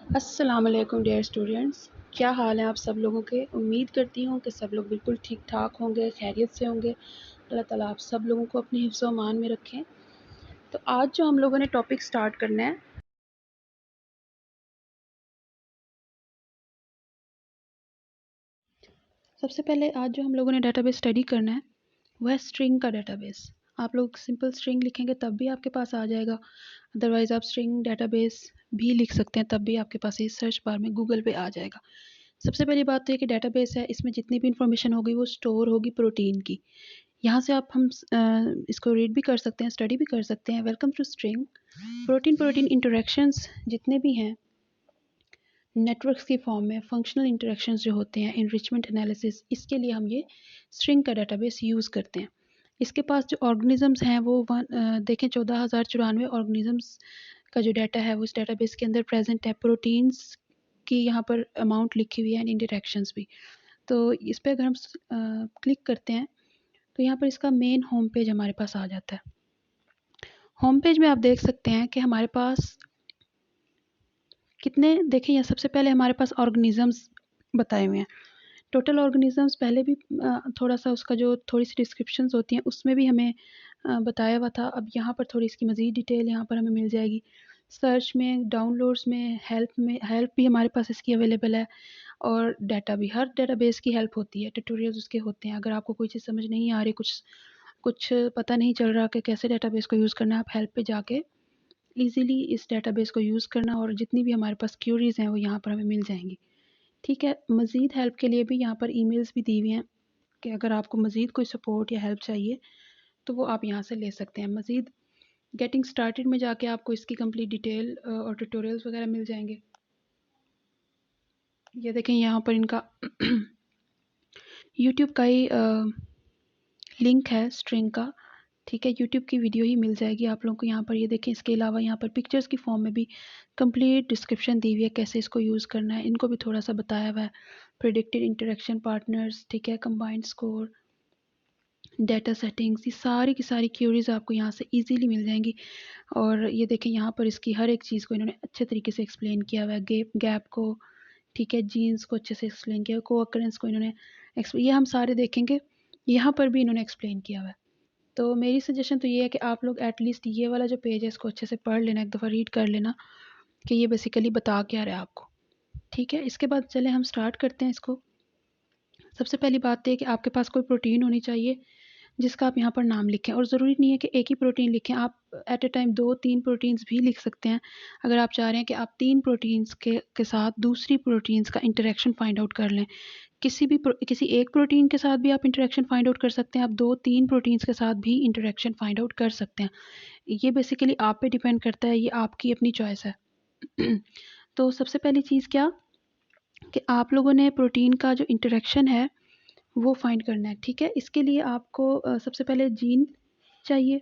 अस्सलाम वालेकुम dear students. क्या हाल है आप सब लोगों के। उम्मीद करती हूँ कि सब लोग बिल्कुल ठीक ठाक होंगे, खैरियत से होंगे। अल्लाह ताला आप सब लोगों को अपने हिफ्ज़ व अमान में रखें। तो आज जो हम लोगों ने टॉपिक स्टार्ट करना है, सबसे पहले आज जो हम लोगों ने डाटाबेस स्टडी करना है वह है स्ट्रिंग का डाटाबेस। आप लोग सिंपल स्ट्रिंग लिखेंगे तब भी आपके पास आ जाएगा, अदरवाइज़ आप स्ट्रिंग डाटाबेस भी लिख सकते हैं, तब भी आपके पास ये सर्च बार में गूगल पे आ जाएगा। सबसे पहली बात तो ये कि डाटाबेस है, इसमें जितनी भी इंफॉर्मेशन होगी वो स्टोर होगी प्रोटीन की। यहाँ से आप हम इसको रीड भी कर सकते हैं, स्टडी भी कर सकते हैं। Welcome to string. Protein protein interactions जितने भी हैं नेटवर्क्स की फॉर्म में, फंक्शनल इंटरेक्शंस जो होते हैं, इनरिचमेंट एनालिसिस, इसके लिए हम ये स्ट्रिंग का डाटाबेस यूज़ करते हैं। इसके पास जो ऑर्गेनिजम्स हैं वो देखें 14,094 ऑर्गेनिजम्स का जो डाटा है वो इस डाटाबेस के अंदर प्रेजेंट है। प्रोटीन्स की यहाँ पर अमाउंट लिखी हुई है एंड इंटरेक्शंस भी। तो इस पर अगर हम क्लिक करते हैं तो यहाँ पर इसका मेन होम पेज हमारे पास आ जाता है। होम पेज में आप देख सकते हैं कि हमारे पास कितने, देखिए यहाँ सबसे पहले हमारे पास ऑर्गेनिजम्स बताए हुए हैं। टोटल ऑर्गेनिजम्स पहले भी थोड़ा सा उसका जो थोड़ी सी डिस्क्रिप्शंस होती हैं उसमें भी हमें बताया हुआ था। अब यहाँ पर थोड़ी इसकी मज़ीद डिटेल यहाँ पर हमें मिल जाएगी। सर्च में, डाउनलोड्स में, हेल्प भी हमारे पास इसकी अवेलेबल है, और डाटा भी, हर डेटाबेस की हेल्प होती है, ट्यूटोरियल्स उसके होते हैं। अगर आपको कोई चीज़ समझ नहीं आ रही, कुछ कुछ पता नहीं चल रहा कि कैसे डेटाबेस को यूज़ करना है, आप हेल्प पे जाके ईज़िली इस डेटाबेस को यूज़ करना, और जितनी भी हमारे पास क्यूरीज़ हैं वो यहाँ पर हमें मिल जाएंगी। ठीक है, मज़ीद हेल्प के लिए भी यहाँ पर ईमेल्स भी दी हुई हैं कि अगर आपको मज़ीद कोई सपोर्ट या हेल्प चाहिए तो वो आप यहाँ से ले सकते हैं। मज़ीद गेटिंग स्टार्टेड में जाके आपको इसकी कंप्लीट डिटेल और ट्यूटोरियल्स वगैरह मिल जाएंगे। ये देखें यहाँ पर इनका यूट्यूब का ही लिंक है स्ट्रिंग का। ठीक है, यूट्यूब की वीडियो ही मिल जाएगी आप लोगों को यहाँ पर। ये देखें, इसके अलावा यहाँ पर पिक्चर्स की फॉर्म में भी कंप्लीट डिस्क्रिप्शन दी हुई है कैसे इसको यूज़ करना है। इनको भी थोड़ा सा बताया हुआ है, प्रिडिक्टेड इंटरेक्शन पार्टनर्स, ठीक है, कंबाइंड स्कोर, डेटा सेटिंग्स, ये सारी की सारी क्यूरीज आपको यहाँ से इजीली मिल जाएंगी। और ये देखें यहाँ पर इसकी हर एक चीज़ को इन्होंने अच्छे तरीके से एक्सप्लेन किया हुआ है, गैप को, ठीक है, जीन्स को अच्छे से एक्सप्लेन किया, को अकरेंस को इन्होंने ये हम सारे देखेंगे, यहाँ पर भी इन्होंने एक्सप्लेन किया हुआ है। तो मेरी सजेशन तो ये है कि आप लोग एटलीस्ट ये वाला जो पेज है इसको अच्छे से पढ़ लेना, एक दफ़ा रीड कर लेना कि ये बेसिकली बता क्या रहा है आपको। ठीक है, इसके बाद चले हम स्टार्ट करते हैं इसको। सबसे पहली बात है कि आपके पास कोई प्रोटीन होनी चाहिए जिसका आप यहाँ पर नाम लिखें, और ज़रूरी नहीं है कि एक ही प्रोटीन लिखें, आप एट ए टाइम 2-3 प्रोटीन्स भी लिख सकते हैं। अगर आप चाह रहे हैं कि आप 3 प्रोटीन्स के साथ दूसरी प्रोटीन्स का इंटरेक्शन फाइंड आउट कर लें, किसी एक प्रोटीन के साथ भी आप इंटरेक्शन फाइंड आउट कर सकते हैं, आप 2-3 प्रोटीन्स के साथ भी इंटरेक्शन फाइंड आउट कर सकते हैं। ये बेसिकली आप पे डिपेंड करता है, ये आपकी अपनी चॉइस है। तो सबसे पहली चीज़ क्या कि आप लोगों ने प्रोटीन का जो इंटरेक्शन है वो फाइंड करना है। ठीक है, इसके लिए आपको सबसे पहले जीन चाहिए।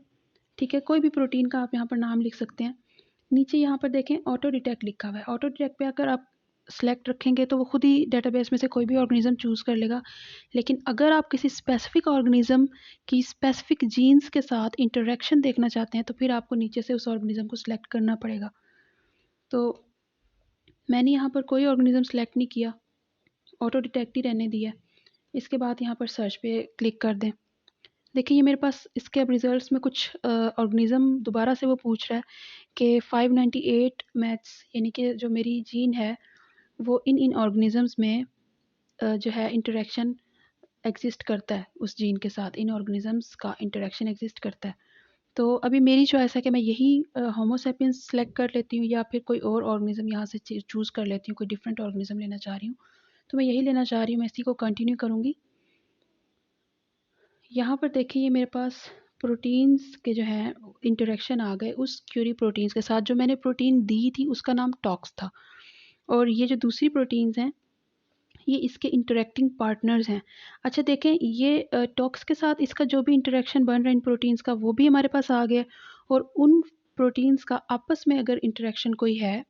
ठीक है, कोई भी प्रोटीन का आप यहाँ पर नाम लिख सकते हैं। नीचे यहाँ पर देखें ऑटो डिटेक्ट लिखा हुआ है, ऑटो डिटेक्ट पे अगर आप सेलेक्ट रखेंगे तो वो खुद ही डेटाबेस में से कोई भी ऑर्गेनिज्म चूज़ कर लेगा। लेकिन अगर आप किसी स्पेसिफिक ऑर्गेनिज्म की स्पेसिफिक जीन्स के साथ इंटरेक्शन देखना चाहते हैं तो फिर आपको नीचे से उस ऑर्गेनिज्म को सिलेक्ट करना पड़ेगा। तो मैंने यहाँ पर कोई ऑर्गेनिज्म सेलेक्ट नहीं किया, ऑटो डिटेक्ट ही रहने दिया। इसके बाद यहाँ पर सर्च पे क्लिक कर दें। देखिए ये मेरे पास इसके अब रिजल्ट्स में कुछ ऑर्गेनिज्म दोबारा से वो पूछ रहा है कि 598 मैथ्स, यानी कि जो मेरी जीन है वो इन ऑर्गेनिजम्स में जो है इंटरेक्शन एग्जिस्ट करता है, उस जीन के साथ इन ऑर्गेनिजम्स का इंटरेक्शन एग्जिस्ट करता है। तो अभी मेरी चॉइस है कि मैं यही होमो सेपियंस सेलेक्ट कर लेती हूँ या फिर कोई और ऑर्गेनिज्म यहाँ से चूज़ कर लेती हूँ, कोई डिफरेंट ऑर्गेनिज्म लेना चाह रही हूँ तो मैं यही लेना चाह रही हूँ, मैं इसी को कंटिन्यू करूँगी। यहाँ पर देखिए ये मेरे पास प्रोटीन्स के जो हैं इंटरेक्शन आ गए उस क्यूरी प्रोटीन्स के साथ। जो मैंने प्रोटीन दी थी उसका नाम टॉक्स था, और ये जो दूसरी प्रोटीन्स हैं ये इसके इंटरेक्टिंग पार्टनर्स हैं। अच्छा देखें, ये टॉक्स के साथ इसका जो भी इंटरेक्शन बन रहा है इन प्रोटीन्स का वो भी हमारे पास आ गया, और उन प्रोटीन्स का आपस में अगर इंटरेक्शन कोई है,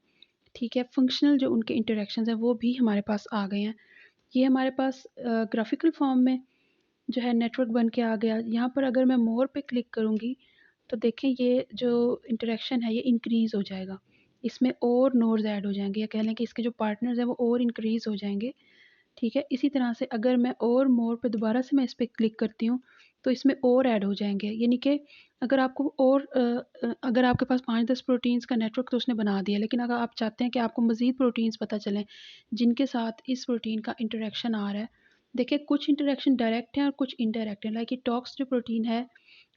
ठीक है, फंक्शनल जो उनके इंटरेक्शंस हैं वो भी हमारे पास आ गए हैं। ये हमारे पास ग्राफिकल फॉर्म में जो है नेटवर्क बन के आ गया। यहाँ पर अगर मैं मोर पे क्लिक करूँगी तो देखें ये जो इंटरेक्शन है ये इंक्रीज़ हो जाएगा। इसमें और नोड्स ऐड हो जाएंगे, या कह लें कि इसके जो पार्टनर्स हैं वो और इंक्रीज़ हो जाएंगे। ठीक है, इसी तरह से अगर मैं और मोर पे दोबारा से मैं इस पर क्लिक करती हूँ तो इसमें और ऐड हो जाएंगे। यानी कि अगर आपको और अगर आपके पास 5-10 प्रोटीन्स का नेटवर्क तो उसने बना दिया, लेकिन अगर आप चाहते हैं कि आपको मज़ीद प्रोटीन्स पता चलें जिनके साथ इस प्रोटीन का इंटरेक्शन आ रहा है, देखिए कुछ इंटरेक्शन डायरेक्ट हैं और कुछ इनडायरेक्ट हैं। लाइक ये टॉक्स जो प्रोटीन है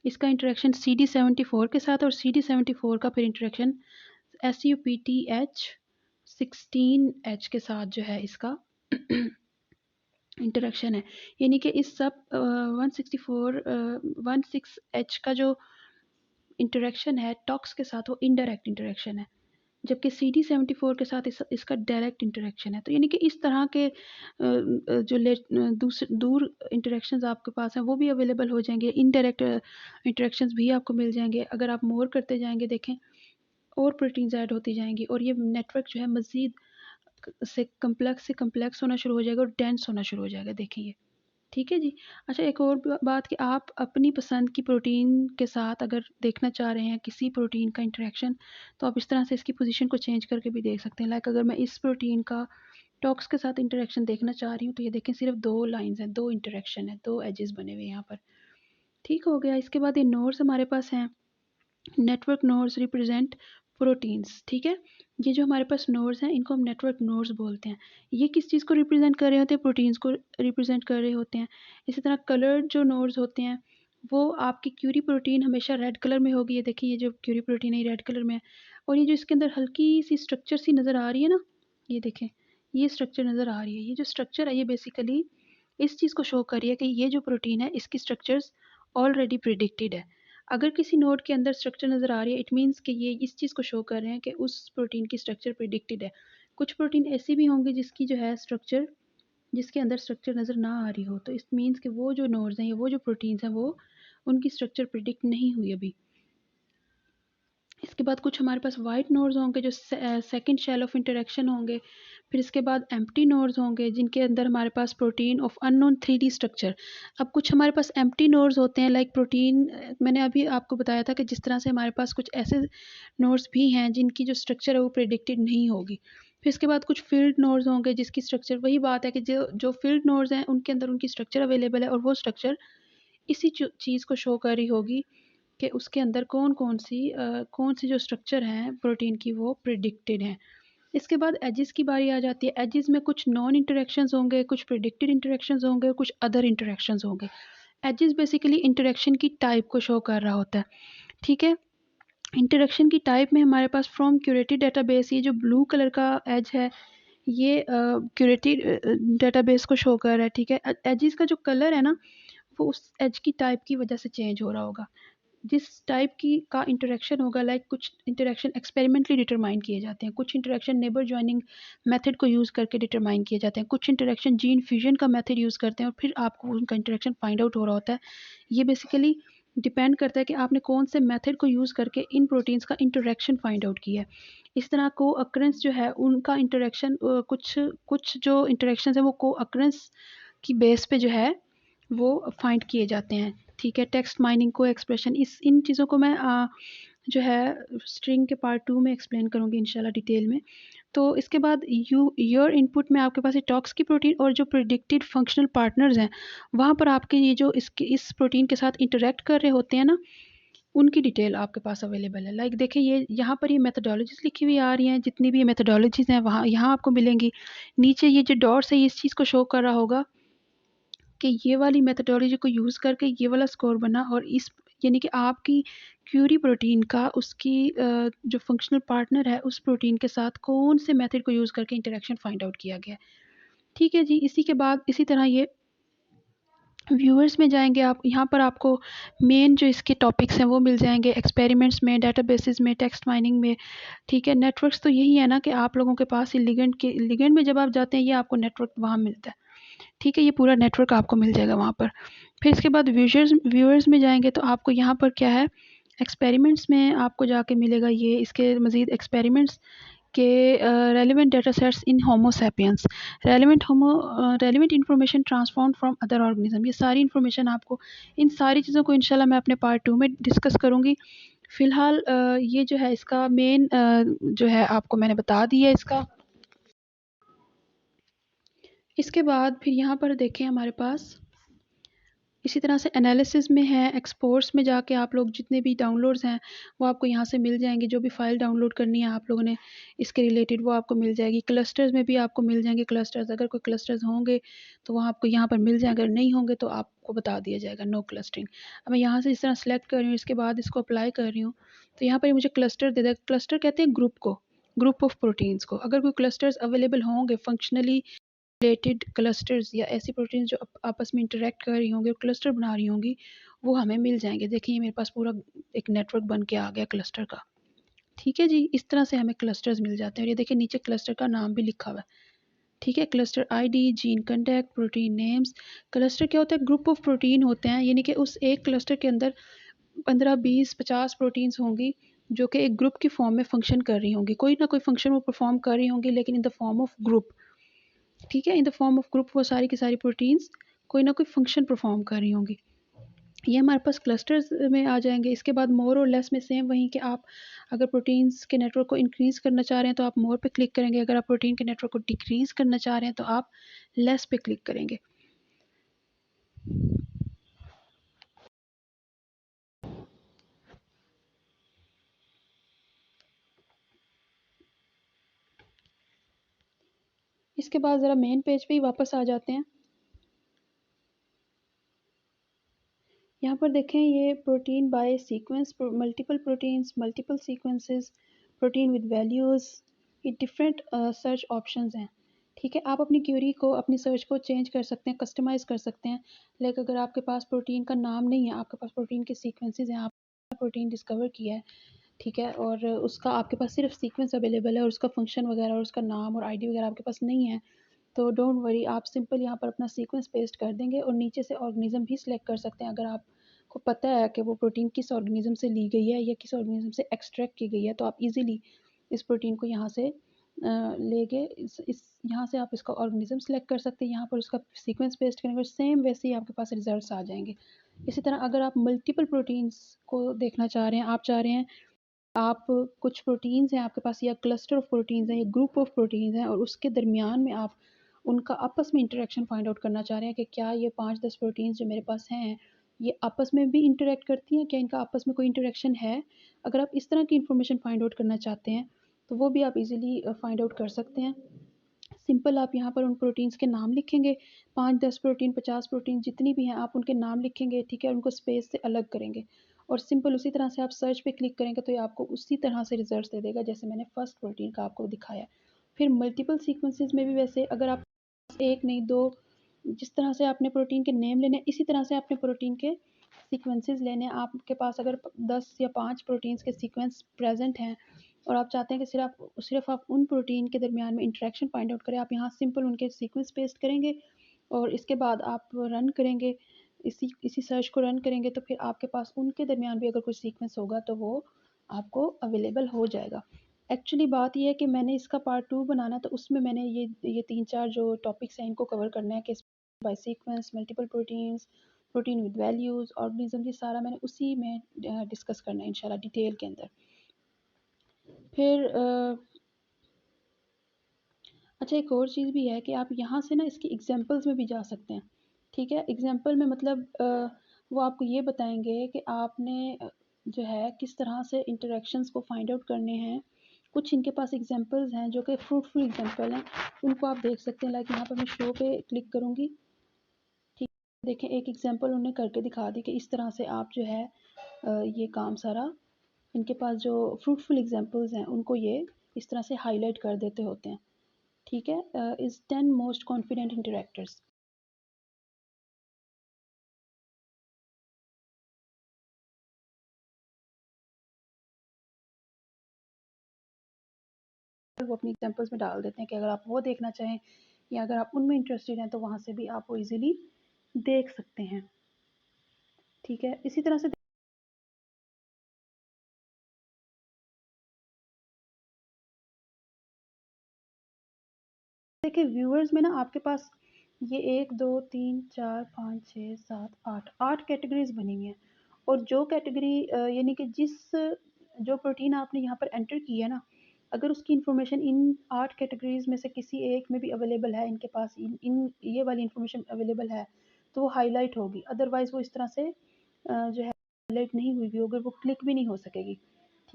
इसका इंटरेक्शन CD74 के साथ, और CD74 का फिर इंटरेक्शन SUPTH16H के साथ जो है इसका इंटरेक्शन है। यानी कि इस सब 16H का जो इंटरेक्शन है टॉक्स के साथ वो इनडायरेक्ट इंटरेक्शन है, जबकि CD74 के साथ इसका डायरेक्ट इंटरेक्शन है। तो यानी कि इस तरह के जो दूर इंटरेक्शंस आपके पास हैं वो भी अवेलेबल हो जाएंगे, इनडायरेक्ट इंटरेक्शंस भी आपको मिल जाएंगे। अगर आप मोर करते जाएंगे देखें और प्रोटीन्स ऐड होती जाएंगी और ये नेटवर्क जो है मज़ीद से कम्प्लेक्स होना शुरू हो जाएगा और डेंस होना शुरू हो जाएगा। देखिए, ठीक है जी। अच्छा, एक और बात कि आप अपनी पसंद की प्रोटीन के साथ अगर देखना चाह रहे हैं किसी प्रोटीन का इंटरेक्शन, तो आप इस तरह से इसकी पोजीशन को चेंज करके भी देख सकते हैं। लाइक अगर मैं इस प्रोटीन का टॉक्स के साथ इंटरेक्शन देखना चाह रही हूँ तो ये देखें सिर्फ 2 लाइंस हैं, 2 इंटरेक्शन है, 2 एजेस बने हुए यहाँ पर। ठीक हो गया। इसके बाद ये नोड्स हमारे पास हैं। Network nodes represent proteins. ठीक है, ये जो हमारे पास नोड्स हैं इनको हम नेटवर्क नोड्स बोलते हैं। ये किस चीज़ को रिप्रेजेंट कर रहे होते हैं? प्रोटीन्स को रिप्रेजेंट कर रहे होते हैं। इसी तरह कलर्ड जो नोड्स होते हैं वो आपकी क्यूरी प्रोटीन हमेशा रेड कलर में होगी। ये देखिए, ये जो क्यूरी प्रोटीन है ये रेड कलर में है, और ये जो इसके अंदर हल्की सी स्ट्रक्चर सी नज़र आ रही है ना, ये देखें, ये स्ट्रक्चर नज़र आ रही है। ये जो स्ट्रक्चर है ये बेसिकली इस चीज़ को शो कर रही है कि ये जो प्रोटीन है इसकी स्ट्रक्चर्स ऑलरेडी प्रिडिक्टेड है। अगर किसी नोड के अंदर स्ट्रक्चर नज़र आ रही है इट मीन्स कि ये इस चीज़ को शो कर रहे हैं कि उस प्रोटीन की स्ट्रक्चर प्रिडिक्टेड है। कुछ प्रोटीन ऐसी भी होंगे जिसकी जो है स्ट्रक्चर, जिसके अंदर स्ट्रक्चर नज़र ना आ रही हो, तो इस मीन्स कि वो जो नोड्स हैं या वो जो प्रोटीन्स हैं वो उनकी स्ट्रक्चर प्रिडिक्ट नहीं हुई अभी। इसके बाद कुछ हमारे पास वाइट नोड्स होंगे जो सेकंड शेल ऑफ इंटरेक्शन होंगे। फिर इसके बाद एम्प्टी नोड्स होंगे जिनके अंदर हमारे पास protein of unknown 3D structure. अब कुछ हमारे पास एम्प्टी नोड्स होते हैं लाइक प्रोटीन, मैंने अभी आपको बताया था कि जिस तरह से हमारे पास कुछ ऐसे नोड्स भी हैं जिनकी जो स्ट्रक्चर है वो प्रेडिक्टेड नहीं होगी। फिर इसके बाद कुछ फील्ड नोड्स होंगे जिसकी स्ट्रक्चर, वही बात है कि जो जो फील्ड नोड्स हैं उनके अंदर उनकी स्ट्रक्चर अवेलेबल है और वो स्ट्रक्चर इसी चीज़ को शो कर रही होगी कि उसके अंदर कौन सी जो स्ट्रक्चर हैं प्रोटीन की वो प्रिडिक्टेड हैं। इसके बाद एजेस की बारी आ जाती है। एजेस में कुछ नॉन इंटरेक्शंस होंगे, कुछ प्रिडिक्टेड इंटरेक्शंस होंगे, कुछ अदर इंटरेक्शंस होंगे। एजेस बेसिकली इंटरेक्शन की टाइप को शो कर रहा होता है। ठीक है, इंटरेक्शन की टाइप में हमारे पास फ्रॉम क्यूरेटेड डेटाबेस, ये जो ब्लू कलर का एज है ये क्यूरेटेड डेटाबेस को शो कर रहा है। ठीक है, एजेस का जो कलर है ना वो उस एज की टाइप की वजह से चेंज हो रहा होगा। जिस टाइप की का इंटरेक्शन होगा, लाइक कुछ इंटरेक्शन एक्सपेरिमेंटली डिटरमाइन किए जाते हैं, कुछ इंटरेक्शन नेबर जॉइनिंग मेथड को यूज़ करके डिटरमाइन किए जाते हैं, कुछ इंटरेक्शन जीन फ्यूजन का मेथड यूज़ करते हैं और फिर आपको उनका इंटरेक्शन फाइंड आउट हो रहा होता है। ये बेसिकली डिपेंड करता है कि आपने कौन से मेथड को यूज़ करके इन प्रोटीन्स का इंटरेक्शन फाइंड आउट किया है। इस तरह को अक्रेंस जो है उनका इंटरेक्शन कुछ कुछ जो इंटरेक्शन है वो को अक्रेंस की बेस पे जो है वो फाइंड किए जाते हैं। ठीक है, टेक्स्ट माइनिंग को एक्सप्रेशन, इन चीज़ों को मैं जो है स्ट्रिंग के पार्ट 2 में एक्सप्लेन करूँगी इंशाल्लाह डिटेल में। तो इसके बाद योर इनपुट में आपके पास ये टॉक्स की प्रोटीन और जो प्रिडिक्टेड फंक्शनल पार्टनर्स हैं वहाँ पर आपके ये जो इस प्रोटीन के साथ इंटरेक्ट कर रहे होते हैं ना उनकी डिटेल आपके पास अवेलेबल है। लाइक देखिए, ये यहाँ पर ये मेथडोलॉजीज लिखी हुई आ रही हैं, जितनी भी ये मेथडोलॉजीज हैं वहाँ यहाँ आपको मिलेंगी। नीचे ये जो डॉट्स है ये इस चीज़ को शो कर रहा होगा कि ये वाली मेथडोलॉजी को यूज़ करके ये वाला स्कोर बना, और इस यानी कि आपकी क्यूरी प्रोटीन का उसकी जो फंक्शनल पार्टनर है उस प्रोटीन के साथ कौन से मेथड को यूज़ करके इंटरेक्शन फाइंड आउट किया गया है। ठीक है जी। इसी के बाद इसी तरह ये व्यूअर्स में जाएंगे आप, यहाँ पर आपको मेन जो इसके टॉपिक्स हैं वो मिल जाएंगे, एक्सपेरिमेंट्स में, डेटाबेसेस में, टेक्स्ट माइनिंग में। ठीक है, नेटवर्क्स तो यही है ना कि आप लोगों के पास लिगेंड में जब आप जाते हैं ये आपको नेटवर्क वहाँ मिलता है। ठीक है, ये पूरा नेटवर्क आपको मिल जाएगा वहाँ पर। फिर इसके बाद व्यूअर्स में जाएंगे तो आपको यहाँ पर क्या है, एक्सपेरिमेंट्स में आपको जाके मिलेगा ये इसके मज़ीद एक्सपेरिमेंट्स के relevant data sets in Homo sapiens, relevant information transform from other organism. ये सारी इन्फॉर्मेशन आपको, इन सारी चीज़ों को इंशाल्लाह मैं अपने पार्ट 2 में डिस्कस करूँगी। फ़िलहाल ये जो है इसका मेन जो है आपको मैंने बता दिया इसका। इसके बाद फिर यहाँ पर देखें हमारे पास इसी तरह से एनालिसिस में है, एक्सपोर्ट्स में जाके आप लोग जितने भी डाउनलोड्स हैं वो आपको यहाँ से मिल जाएंगे। जो भी फ़ाइल डाउनलोड करनी है आप लोगों ने इसके रिलेटेड वो आपको मिल जाएगी। क्लस्टर्स में भी आपको मिल जाएंगे क्लस्टर्स, अगर कोई क्लस्टर्स होंगे तो वहाँ आपको यहाँ पर मिल जाएंगे, अगर नहीं होंगे तो आपको बता दिया जाएगा नो क्लस्टरिंग। अब मैं यहाँ से इस तरह सेलेक्ट कर रही हूँ, इसके बाद इसको अप्लाई कर रही हूँ तो यहाँ पर मुझे क्लस्टर दे देगा। क्लस्टर कहते हैं ग्रुप को, ग्रुप ऑफ प्रोटीन्स को। अगर कोई क्लस्टर्स अवेलेबल होंगे फंक्शनली रिलेटेड क्लस्टर्स या ऐसी प्रोटीन्स जो आपस में इंटरेक्ट कर रही होंगी और क्लस्टर बना रही होंगी वो हमें मिल जाएंगे। देखिए मेरे पास पूरा एक नेटवर्क बन के आ गया क्लस्टर का। ठीक है जी, इस तरह से हमें क्लस्टर्स मिल जाते हैं। और ये देखिए नीचे क्लस्टर का नाम भी लिखा हुआ है। ठीक है, cluster ID, gene contact, protein names. Cluster क्या होता है? ग्रुप ऑफ प्रोटीन होते हैं, यानी कि उस एक क्लस्टर के अंदर 15 20 50 प्रोटीन्स होंगी जो कि एक ग्रुप की फॉर्म में फंक्शन कर रही होंगी। कोई ना कोई फंक्शन वो परफॉर्म कर रही होंगी लेकिन in the form of group. ठीक है, in the form of group वो सारी की सारी प्रोटीन्स कोई ना कोई फंक्शन परफॉर्म कर रही होंगी। ये हमारे पास क्लस्टर्स में आ जाएंगे। इसके बाद मोर और लेस में सेम वहीं कि आप अगर प्रोटीन्स के नेटवर्क को इंक्रीज़ करना चाह रहे हैं तो आप मोर पे क्लिक करेंगे, अगर आप प्रोटीन के नेटवर्क को डिक्रीज़ करना चाह रहे हैं तो आप लेस पे क्लिक करेंगे। इसके बाद ज़रा मेन पेज पे ही वापस आ जाते हैं। यहाँ पर देखें ये protein bye sequence, multiple proteins, multiple sequences, protein with values, ये डिफरेंट सर्च ऑप्शंस हैं। ठीक है, आप अपनी क्यूरी को, अपनी सर्च को चेंज कर सकते हैं, कस्टमाइज़ कर सकते हैं। लेकिन अगर आपके पास प्रोटीन का नाम नहीं है, आपके पास प्रोटीन के सीक्वेंसेस हैं, आपने प्रोटीन डिस्कवर किया है, ठीक है, और उसका आपके पास सिर्फ सीक्वेंस अवेलेबल है और उसका फंक्शन वगैरह और उसका नाम और आईडी वगैरह आपके पास नहीं है, तो डोंट वरी, आप सिंपल यहाँ पर अपना सीक्वेंस पेस्ट कर देंगे और नीचे से ऑर्गेनिज्म भी सिलेक्ट कर सकते हैं। अगर आपको पता है कि वो प्रोटीन किस ऑर्गेनिज्म से ली गई है या किस ऑर्गेनिज्म से एक्सट्रैक्ट की गई है तो आप इजीली इस प्रोटीन को यहाँ से ले गए, इस यहाँ से आप इसका ऑर्गेनिज्म सेलेक्ट कर सकते हैं, यहाँ पर उसका सीक्वेंस पेस्ट करेंगे और सेम वैसे ही आपके पास रिजल्ट्स आ जाएंगे। इसी तरह अगर आप मल्टीपल प्रोटीन्स को देखना चाह रहे हैं, आप चाह रहे हैं आप कुछ प्रोटीन्स हैं आपके पास या क्लस्टर ऑफ प्रोटीन्स हैं या ग्रुप ऑफ प्रोटीन्स हैं और उसके दरमियान में आप उनका आपस में इंटरेक्शन फाइंड आउट करना चाह रहे हैं कि क्या ये 5-10 प्रोटीन्स जो मेरे पास हैं ये आपस में भी इंटरेक्ट करती हैं, क्या इनका आपस में कोई इंटरेक्शन है। अगर आप इस तरह की इंफॉर्मेशन फाइंड आउट करना चाहते हैं तो वो भी आप इजीली फाइंड आउट कर सकते हैं। सिंपल आप यहाँ पर उन प्रोटीन्स के नाम लिखेंगे, 5-10 प्रोटीन 50 प्रोटीन जितनी भी हैं आप उनके नाम लिखेंगे, ठीक है, उनको स्पेस से अलग करेंगे और सिंपल उसी तरह से आप सर्च पे क्लिक करेंगे तो ये आपको उसी तरह से रिजल्ट दे देगा जैसे मैंने फर्स्ट प्रोटीन का आपको दिखाया। फिर मल्टीपल सीक्वेंसेस में भी वैसे अगर आप एक नहीं दो, जिस तरह से आपने प्रोटीन के नेम लेने इसी तरह से आपने प्रोटीन के सीक्वेंसेस लेने। आपके पास अगर 10 या 5 प्रोटीन्स के सीक्वेंस प्रेजेंट हैं और आप चाहते हैं कि सिर्फ आप उन प्रोटीन के दरमियान में इंटरेक्शन फाइंड आउट करें, आप यहाँ सिंपल उनके सीक्वेंस पेस्ट करेंगे और इसके बाद आप रन करेंगे, इसी सर्च को रन करेंगे तो फिर आपके पास उनके दरमियान भी अगर कोई सीक्वेंस होगा तो वो आपको अवेलेबल हो जाएगा। एक्चुअली बात ये है कि मैंने इसका पार्ट 2 बनाना तो उसमें मैंने ये 3-4 जो टॉपिक्स हैं इनको कवर करना है कि by sequence, multiple proteins, protein with values, organism, ये सारा मैंने उसी में डिस्कस करना है इंशाल्लाह डिटेल के अंदर। फिर अच्छा एक और चीज़ भी है कि आप यहाँ से ना इसकी एग्जांपल्स में भी जा सकते हैं। ठीक है, एग्जांपल में मतलब वो आपको ये बताएंगे कि आपने जो है किस तरह से इंटरेक्शंस को फाइंड आउट करने हैं। कुछ इनके पास एग्जांपल्स हैं जो कि फ्रूटफुल एग्जांपल हैं, उनको आप देख सकते हैं। लाइक यहाँ पर मैं शो पे क्लिक करूँगी, ठीक, देखें एक एग्जांपल उन्होंने करके दिखा दी कि इस तरह से आप जो है ये काम सारा, इनके पास जो फ्रूटफुल एग्जांपल्स हैं उनको ये इस तरह से हाईलाइट कर देते होते हैं। ठीक है, इज 10 मोस्ट कॉन्फिडेंट इंटरेक्टर्स। वो अपनी एग्जांपल्स में डाल देते हैं कि अगर आप वो देखना चाहें या अगर आप उनमें इंटरेस्टेड हैं तो वहाँ से भी आप वो इजीली देख सकते हैं। ठीक है, इसी तरह से देखिए व्यूअर्स में ना आपके पास ये 1 2 3 4 5 6 7 8 8 कैटेगरीज बनी हुई हैं और जो कैटेगरी यानी कि जो प्रोटीन आपने यहाँ पर एंटर की है ना, अगर उसकी इन्फॉर्मेशन इन 8 कैटेगरीज़ में से किसी एक में भी अवेलेबल है, इनके पास इन इन ये वाली इन्फॉर्मेशन अवेलेबल है, तो वो हाइलाइट होगी। अदरवाइज़ वो इस तरह से जो है हाइलाइट नहीं हुई भी होगी, वो क्लिक भी नहीं हो सकेगी।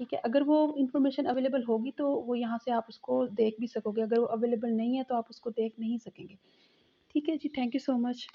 ठीक है? अगर वो इन्फॉर्मेशन अवेलेबल होगी तो वो यहाँ से आप उसको देख भी सकोगे, अगर वो अवेलेबल नहीं है तो आप उसको देख नहीं सकेंगे। ठीक है जी, थैंक यू सो मच।